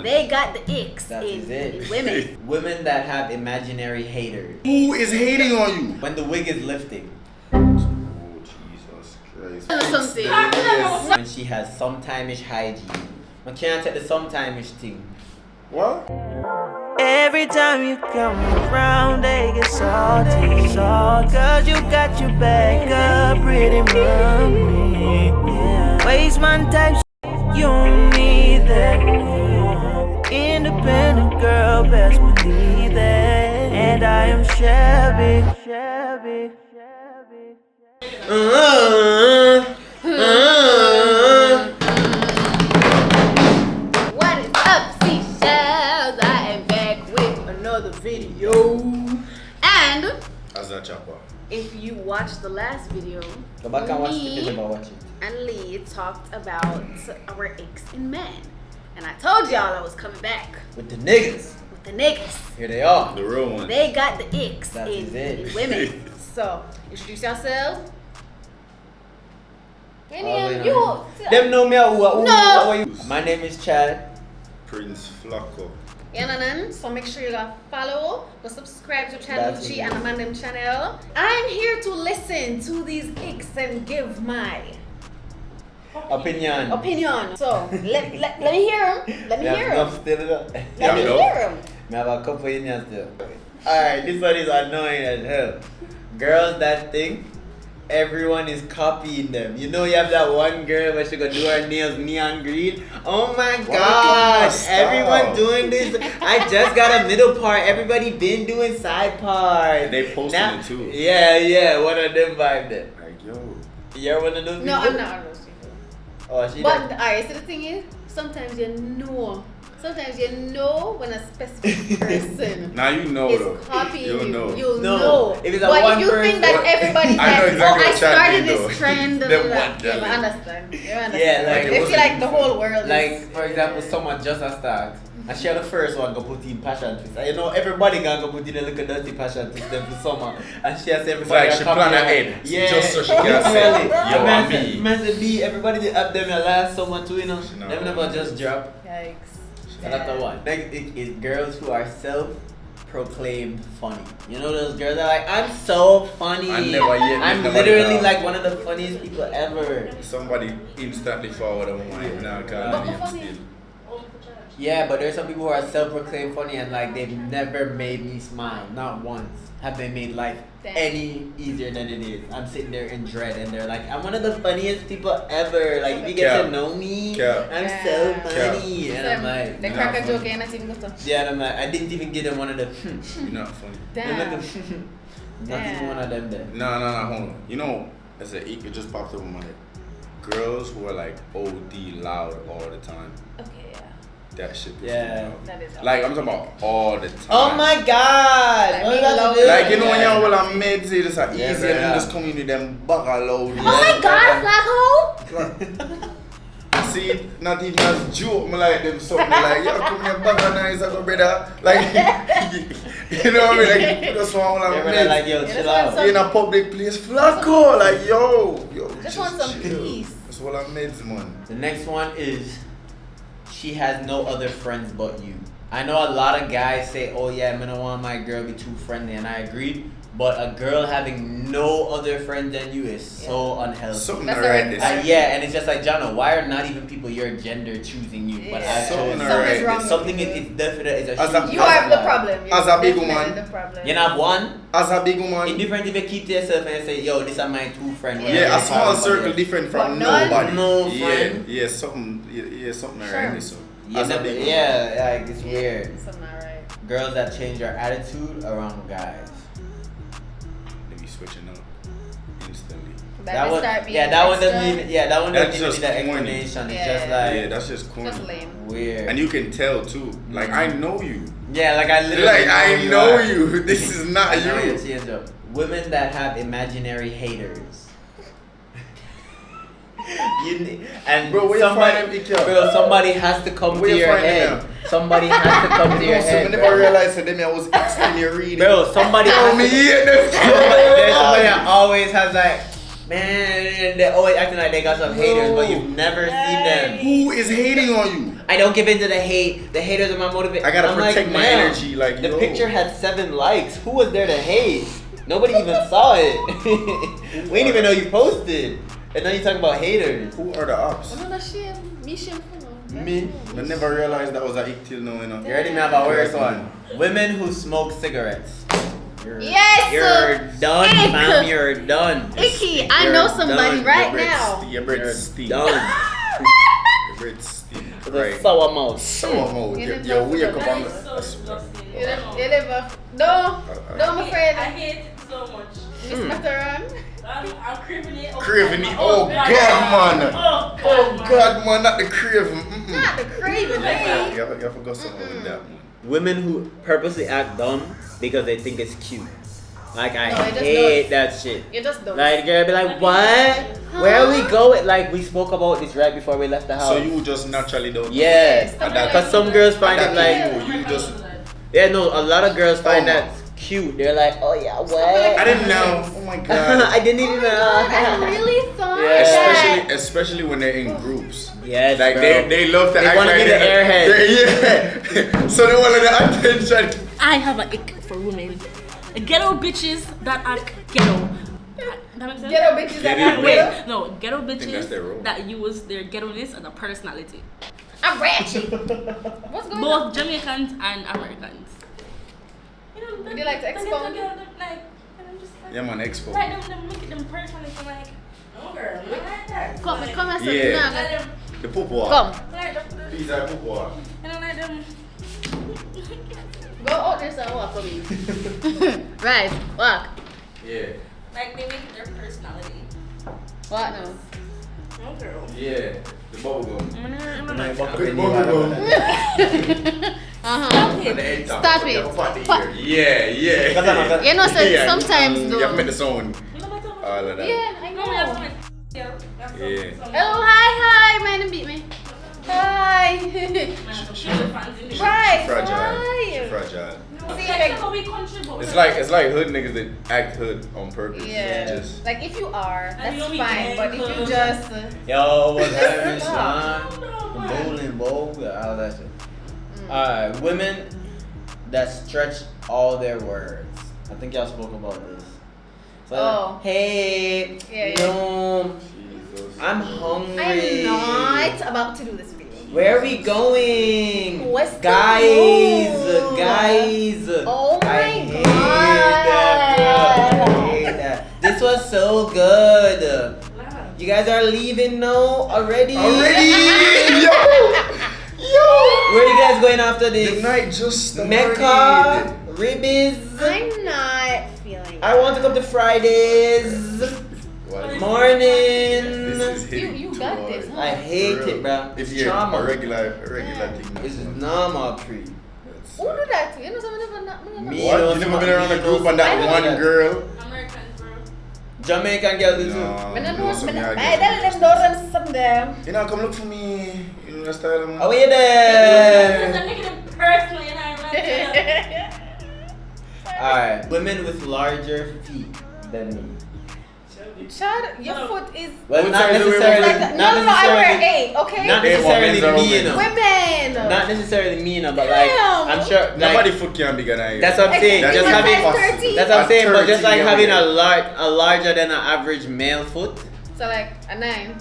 They got the icks in women. Women that have imaginary haters. Who is hating on you? When the wig is lifting. Oh, Jesus Christ. Something. When she has sometime-ish hygiene. I can't take the sometime-ish thing. What? Every time you come around, they get salty, cause you got your back up, pretty mommy. Yeah. Waste my type, you don't need that. Independent girl, best believe that. And I am Shelby. What is up, Seashells? I am back with another video. And How's that chopper? if you watched the last video, Go back and watch the me video, watch it. and Lee talked about our icks in men. And I told y'all I was coming back With the niggas. with the niggas. Here they are. The real one. They got the icks That in is it. women. So, introduce yourselves. Them know me. How are you? My name is Chad. Prince Flacco. So make sure you go follow, go subscribe to Channel That's G it. and Amandem channel. I'm here to listen to these icks and give my Opinion. opinion. So let me hear them. Let me hear them. Let me Yeah, hear them. I have a couple opinions still. Alright, this one is annoying as hell. Girls that think everyone is copying them. You know you have that one girl where she gonna do her nails neon green. Oh my gosh, Stop. everyone doing this. I just got a middle part. Everybody been doing side parts. They posting Now- it too. Yeah, one of them vibe then. Like, yo. You're one of those people? No, I'm not one of those people. Oh, she But that. alright, so the thing is, sometimes you know when a specific person Now you know is though. copying You'll you. know. You'll No. know. If it's a but one if you think that person- everybody's I know like, exactly I what Chad started mean, this though. trend, Them you one, Chad mean. understand. You understand. Yeah, like, they it feel like the wasn't- whole world Like, is. for example, someone just a start. And she had the first one go put in passion twist. And you know, everybody gonna go put in a little dirty passion twist them for summer. And she has It's everybody. like she copy plan her. ahead. Yeah. Just so she can say, Really. yo, I'm me. Man, be everybody did up them last summer too, you know. She know. Them never just drop. Yikes. So that's the one. Next is girls who are self-proclaimed funny. You know those girls that are like, I'm so funny. I never yet met I'm nobody literally that- like one of the funniest people ever. Somebody instantly forward on mine now, But God. funny. Still. Yeah, but there's some people who are self-proclaimed funny and like they've never made me smile, not once. Have they made life Damn. any easier than it is? I'm sitting there in dread and they're like, I'm one of the funniest people ever. Like if you get Cap. to know me, Cap. I'm Yeah. so funny. And I'm like, they nah, crack a funny. joke and not even go to. yeah, and I'm like, I didn't even get them one of the. You're not funny. Damn. Not even one of them there. No, hold on. You know, as a it just popped up in my head. Girls who are like OD loud all the time. Okay, yeah. That shit. pisses Yeah. me off. That is Like I'm talking about all the time. Oh my god! Like What being about loud. you? Like you know when Yeah. y'all will have made say this are Yeah, easy bro, and yeah. just come in with them bugger loud. Oh my god, Flacco! See, not even as joke, me like them something like, yo, come here, bugger nice, I go brother. Like, you know what I mean? Like, just want to They're have really like, mates yo, Yeah, chill that's out. in a public place, Flacco, like, yo, Just want some chill. peace. That's what I made, man. The next one is she has no other friends but you. I know a lot of guys say, oh yeah, I don't want my girl be too friendly, and I agree. But a girl having no other friends than you is so unhealthy. Something That's alright alright. this. Yeah, and it's just like, Jana, why are not even people your gender choosing you? But Yeah. I Something chose alright. Something's wrong with something you. it's definite. It's a As a- huge You are the problem. problem. You're As a big definitely woman. the problem. You have one. As a big woman, It's different if you keep to yourself and say, yo, these are my two friends. yeah, a small Somebody circle else. different from But none- nobody. No yeah, friend. yeah, something Sure. alright this. Yeah, As a big woman. yeah, like it's weird. Something alright. Girls that change their attitude around guys. They be switching up instantly. That one, start being that one doesn't extra. even. Yeah, that one That's doesn't even just need that corny. explanation. It's Yeah. just like Yeah, that's just corny. Just lame. weird. And you can tell too. Like I know you. yeah, like I literally. Like I know are. you. This is not I know you you. change up. Women that have imaginary haters. And Bro, where you somebody, find them, Ikea? bro, somebody has to come Where to you your find them head. Somebody has to come to your No, so head. I never bro. realized that I was explaining your reading. Bro, somebody Oh, has me to, hate them. there's somebody that always has like, Man, they're always acting like they got some haters, but you've never seen them. Who is hating on you? I don't give in to the hate. The haters are my motivation. I gotta protect my "Man, energy, like, the yo." picture had 7 likes. Who was there to hate? Nobody even saw it. We didn't even know you posted. And now you talking about haters. Who are the ops? Ano na siya? Me siya po. Me. I never realized that was a ick till now, you know. You already know about worst one. Women who smoke cigarettes. Yes! You're done, Ick. fam. You're done. Icky, I know somebody done. right now. Your bread stink. Done. Your bread stink. With a Right. sour mouth. Sour mouth. You didn't Yo, know we are for the come on. You never. No, I'm afraid. I hate it so much. Miss Mataran. I'm craving it. Craving it. Oh, God, man. Oh, God, man. Not the craving. Not the craving, eh? You have to go somewhere with that, man. Women who purposely act dumb because they think it's cute. Like, I No, it just hate does. that shit. You just don't. Like, girl, be like, what? Where are we going? Like, we spoke about this right before we left the house. So you just naturally don't. Yes. Yes, Because some girls find it like, you just. yeah, no, a lot of girls find Oh. that cute. They're like, oh yeah, what? I didn't know. Oh my God. I didn't even know. I really thought Yeah. that. Especially when they're in groups. Yes, Like bro. they love to They act wanna like be the airhead. Yeah. So they want the attention. I have an ick for women. Ghetto bitches that act ghetto. That makes sense? Ghetto bitches that Ghetto act Wait, ghetto. no, ghetto that's bitches their role. that use their ghetto-ness as a personality. I'm ratchet. What's going on? Both Jamaicans and Americans. You know, Would you like to expound? Yeah, man, expo. Like them make them personality like, no girl, not like that. Come and say Yeah. Like them, The popo. Come. like them, These are popo. you know, like them. Go out there and walk for me. Right, walk. Yeah. Like they make their personality. Walk now. No girl. Yeah. The bubble gum. Uh-huh. Stop it. Yeah. You know, so sometimes You though. have made the sound. All of that. Yeah, I know. Yeah. Oh, hi, man, beat me. Hi. Right. Fragile. Hi. Fragile. See, like, It's like hood niggas that act hood on purpose. yeah. Just Like if you are, And that's you don't fine. be But if you clothes. just Yo, what's happening, Stop. Sean? Bowling, bowl, all that shit. Alright, women that stretch all their words. I think y'all spoke about this. So, Oh. hey, Yeah, no, Jesus. I'm hungry. I'm not about to do this video. Where are we going? What's the guys, move? guys. Oh I my hate that, bro. I hate that. This was so good. You guys are leaving now already? Already? Yo! Where are you guys going after The this? night just started. Mecca, Ribbies. I'm not feeling. I want to come to Fridays. What? Morning. This is hitting You too got hard. this, huh? I hate For real. it, bro. If It's you're trauma. a regular thing. This is normal treat. Who do that? You know, someone never. Me. What? know You never some- been around a me group know and that some- one girl? Americans, bro. Jamaican girl do too. No, I don't you know. some I y'all tell get them don't some them. You know, come look for me. You know that style, man. Oh, you there? I'm making them personal, you know, right? Alright, women with larger feet than me. Chad, your foot is. Well, What not size are women? necessarily. Like, Not no, I wear necessarily. 8, okay? Not Eight necessarily women, me, you know. Women. Not necessarily me, you know, but like, Damn. I'm sure. Like, Nobody foot can be gonna. that's what I'm saying. That's Just not having. possible. 13. That's what I'm saying. But just like 13, having yeah. a larger than an average male foot. So like a 9.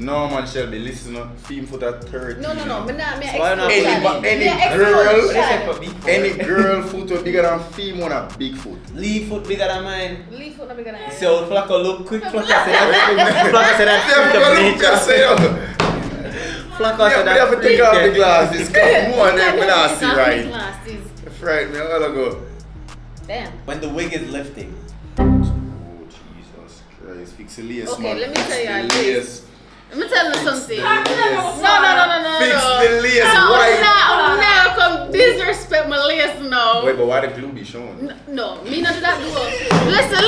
No, man, Shelby, listen up. Theme foot at 30. No. Me not. Me So why not Any, put any Me a girl, explode, What Chad. they say for me? any girl foot will bigger than feme on a big foot. Lee foot bigger than mine. Leave foot not bigger than. So Flacco look quick. Flacco said that. Flacco said that freak of nature. Flacco said We have to that take off the freak. glasses. Come on, then, when I see Not right. his glasses. Right, me, I'll go. Damn. When the wig is lifting. Oh, Jesus Christ. Fix the lace, Okay, man. let me Fix tell you the this. lace. Let me tell you something. Fix No. the lace No, right. now come disrespect my lace now. Wait, but why the glue be showing? No, me not do that do. Listen.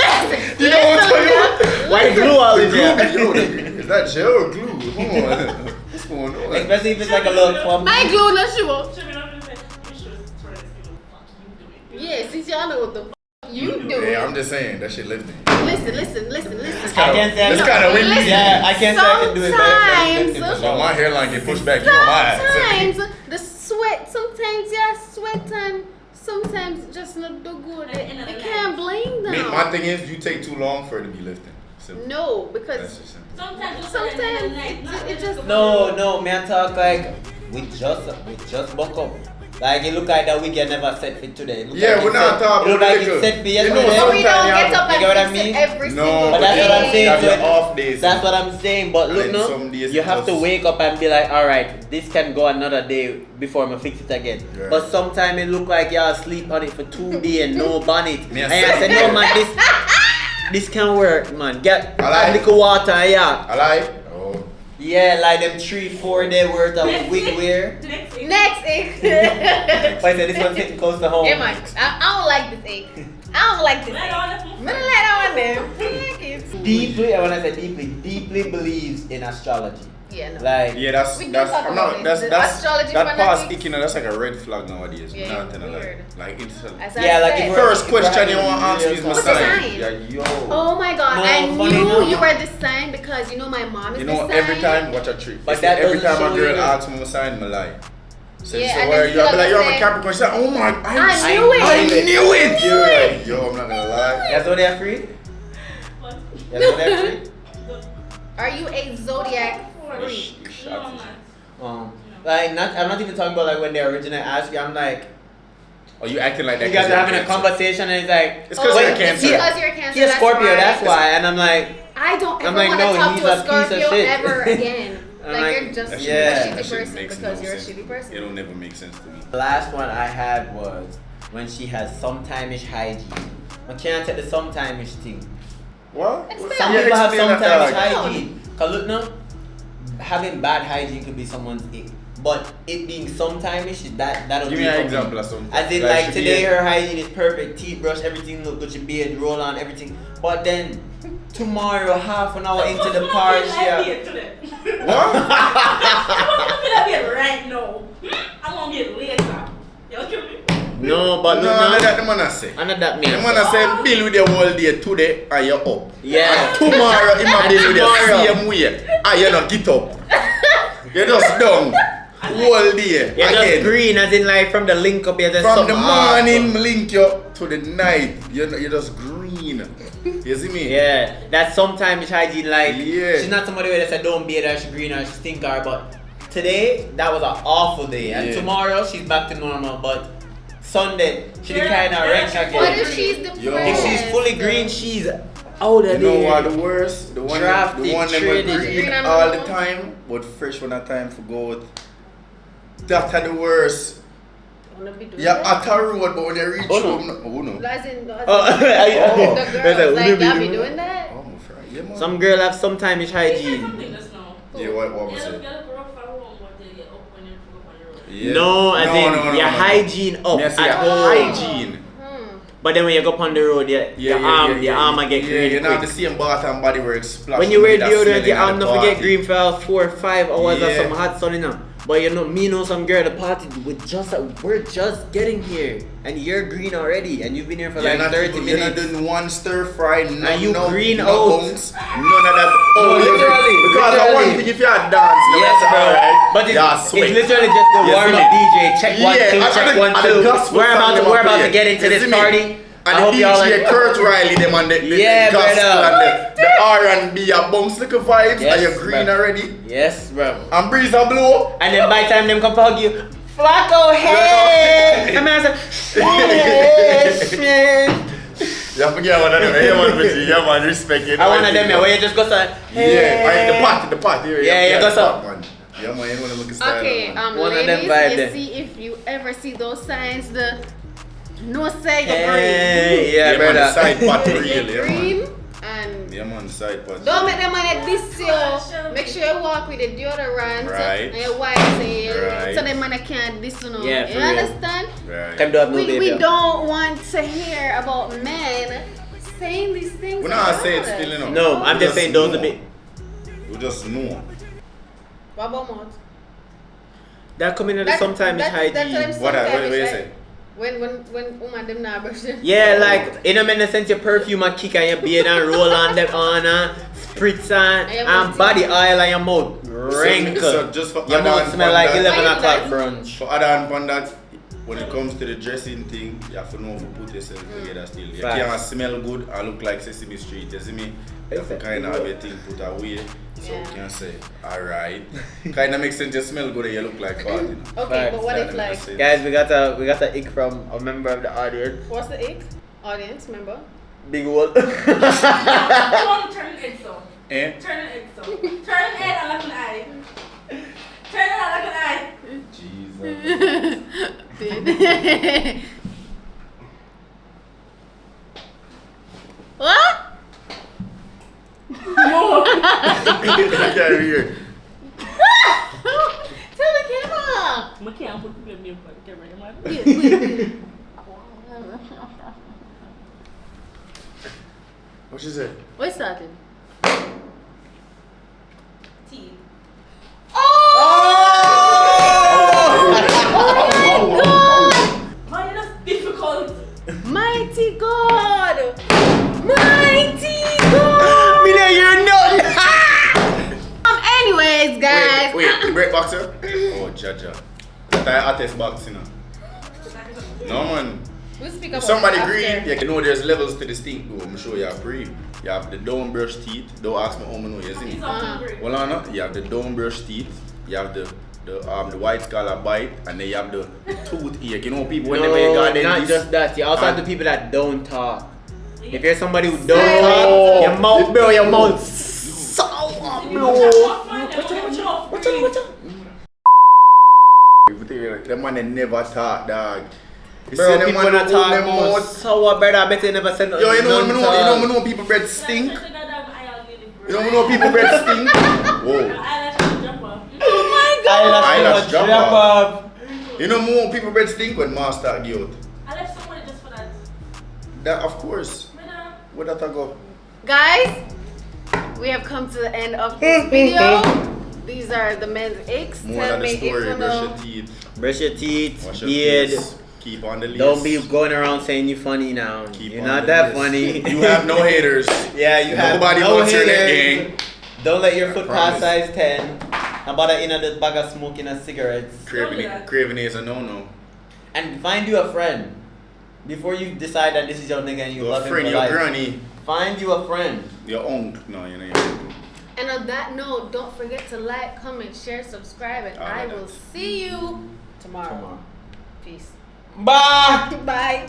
You know what? Why the glue all The in glue there? be, yo, is that gel or glue? Come on. What's going on? Especially if it's like a little clump. I ain't glue no shoe. Should be not gonna say, you should try this, you know, fuck you doing. Yeah, since y'all know what the fuck You do Yeah, it. I'm just saying that shit lifting. Listen. I can't say It's kind of windy. Listen. Yeah, I can't say I can do it better. Sometimes- So my hairline get pushed back. You know my ass. Sometimes the sweat, sometimes sweat and sometimes just not do good. I can't blame them. My thing is, you take too long for it to be lifting. Simple. No, That's because just simple. sometimes it just No, man, talk like we just buck up. Like it look like that weekend never set fit today. It look Yeah, like we're it not set- talking It look like political. it's set for You know, yesterday. So we don't sometimes get up you get what I and fix mean? it every No, single But that's day. what I'm saying. That's So your off days. That's what I'm saying. But And look, then no, some days you it have to just- wake up and be like, all right, this can go another day before I fix it again. Yeah. But sometimes it look like y'all sleep on it for 2 days and no bonnet. Me And a I say- said, no man, this can work, man. Get I like- a little water, yeah. I like. Oh. Yeah, like them 3-4 day worth of wig wear. Next egg. But I said this one's hitting close to home. Yeah, man. I don't like this egg. I don't like this egg. I'm gonna let that one there. I like it. Deeply, and when I say deeply believes in astrology. Yeah, no. Like, Yeah, We do that's talk I'm about not it. that's The that's astrology that past fanatics. icky, that's like a red flag nowadays. Yeah, Not gonna lie. weird. Like it's As I yeah, like said. if we're- first if we're question you having want to ask me is my real What's your sign. sign? Yeah, yo. Oh my god, No, I funny knew enough. you were this sign because you know my mom is You this know, sign. every time, watch a trick. But But that every doesn't time show a girl you asks me my sign, I lie. So, Yeah, so and where then you? I'll be like, yo, I'm a say- Capricorn. She said, oh my, I knew it. I knew it. You're like, yo, I'm not gonna lie. That's what they're free? That's what they're free? Are you a zodiac freak? You shot it. Like, I'm not even talking about like when they originally asked you. I'm like, Oh, you acting like that? you guys 'cause are you're having a Cancer. conversation and it's like, It's 'cause wait, you're Cancer. he- Because you're a Cancer. He's a that's Scorpio, why. that's why. And I'm like, I don't ever I'm like, want to no, talk he's to a a piece of Scorpio shit. ever again. I'm Like, like, you're just yeah. a That shitty shit person makes because no you're a sense. shitty person. It'll never make sense to me. the last one I had was when she has sometime-ish hygiene. I can't take the sometime-ish thing. What? Explain. Some Yeah, people have explain that, sometimes dog. hygiene. Cause look now, having bad hygiene could be someone's ick. But it being sometime-ish, that'll Give be me an for example of something. As in like she today be- her hygiene is perfect, teeth brush, everything look good, she beard, roll on, everything. But then tomorrow, half an hour into the party, What? Right now. I'm gonna get later. You kill me? no, but No, look none of now, that the man I say. none of that The means. man I say bill with the whole day today and you're up. Yeah. And tomorrow he might bill with tomorrow. the same way and you not get up. You're just down. Whole day. You're just again. green, as in like from the link up, you're just From the something off. morning link you to the night. You're just green. You see me? Yeah, that's sometimes hygiene. Like, Yeah. she's not somebody where they say don't bathe her, she green her, she stink her. But today, that was an awful day. And Yeah. tomorrow, she's back to normal. But Sunday, she the Yeah, kind of yeah, wrench she's What again. if she's depressed? Yo. If she's fully green, she's out You of know what there. the worst? The one Drafted, the one them traded. were green Green and all the blue. time, but fresh when that time for go out. That are the worst. Wanna be doing Yeah, that? at a road, but when you reach Oh, no. home, oh no. As in, as Oh, in oh. the That's girls, like, like, would y'all you be be doing that? Oh my friend. Yeah, man. Some girl have sometimes hygiene. Yeah, what was it? Yeah. No, as in your hygiene up Me I say at your home. hygiene. But then when you go up on the road, your arm will get yeah, green you know quick. the same bath and body work splash. When you wear with that deodorant, smelling your at arm the not forget party. green for 4 or 5 hours of Yeah. some hot sun in them. But you know, me know some girl at the party we're just getting here and you're green already and you've been here for You're like not 30 You're not minutes. doing one stir fry, no, you no, green no out. bunks, none of that. No, literally, Because I want literally. to if you are dance, no, Yes, that's bro. alright. But it's sweet. literally just the You warm see up me? DJ. Check one, Yeah, two, and check the- one, and the two. gospel We're about song to them get play. into You this see me? party. I And hope the y'all DJ like. Kurt Riley, them and the Yeah, gospel brother. and the R&B, a bounce little vibes, Yes, and you're green bro. already. Yes, bro. And breeze a blow. And then by the time them come to hug you, Flacco, hey! And man say, hey, You forget one of them. Yeah, man, but yeah, man, respect it. I want of them here where you just go say, hey. Yeah, the pot. Yeah, you go so. Man. Yeah, man, you want to look at style. Okay, man. One of them ladies, vibe you there. see if you ever see those signs, the no say Hey, you're yeah, man, the brother. side pot green. real, You're yeah, man. green and Yeah, man, the side pot. don't make them money this year. Make sure you walk with the deodorant Right. and your white tail Right. so the money can't this you know. Yeah, for you real. understand? Right. Time to have no We baby. don't want to hear about men saying these things. We're not about saying us. still, you know. No, I'm just saying those a bit. We just know. What about more? That coming at the sometimes That's hygiene. sometimes What you hygiene. say? When woman them not brush them. Yeah, like in a sense your perfume a kick and your beard and roll on them on spritz and body oil and your mouth wrinkle. So just for your mouth smell like 11 o'clock brunch. For other than that, when it comes to the dressing thing, you have to know how to put yourself together still. You can't smell good and look like Sesame Street, you see me? You have to kind of have your thing put away. So you can say, alright. Kind of makes sense, you smell good and you look like fat. You know? Okay, but what if like... Guys, we got a ick from a member of the audience. What's the ick? Audience member? Big old. Come on, turn it so. Eh? Turn it so. Turn it and look an eye. Turn it and look an eye. Jesus. What? I can't hear. Tell the camera. I can't put the camera for the camera. Please. What she said? What's starting? Teeth. Man, that's difficult. Mighty God! Mighty God! Me there, you're not. Anyways, guys. Wait, the break boxer? Oh, Jaja. That's the hottest box, you know. No, man. We'll speak If about somebody it green, after. you know there's levels to the stink though. I'm sure you have breathe. You have the don't brush teeth. Don't ask me how I know, you see me? He's all hungry. Well, no, you have the don't brush teeth. You have the white collar bite, and then you have the toothache. You know people when they make No, garden. not just that. You also have the people that don't talk. If you're somebody who don't talk, your mouth, bro, your mouth sour, bro. Watch out. Them man they never talk, dog. You Bro, see them people man that who talk them about mouth. sour, brother. I bet you never said nothing. Yo, you know, none talk. people bread stink. You know people bread stink. Whoa. Oh my God! Eyelash drop drop off. You know more people bread stink when master get out. I left somebody just for that. That of course. Where that I go? Guys, we have come to the end of this video. These are the men's icks. More Tell than me the story. if you Brush know. your teeth. Brush your teeth, Wash your beard. face. Keep on the list. Don't be going around saying you're funny now. Keep You're on not the that list. funny. You have no haters. Yeah, you have Nobody no wants your haters. gang. Don't let your foot pass promise. size 10. How about in a bag of smoking a cigarettes? Craving is a no-no. And find you a friend. Before you decide that this is your nigga and you Your love him friend, for your life. granny, Find you a friend. your uncle. No, you know. And on that note, don't forget to like, comment, share, subscribe, and I will see you tomorrow. Peace. Bye. Bye.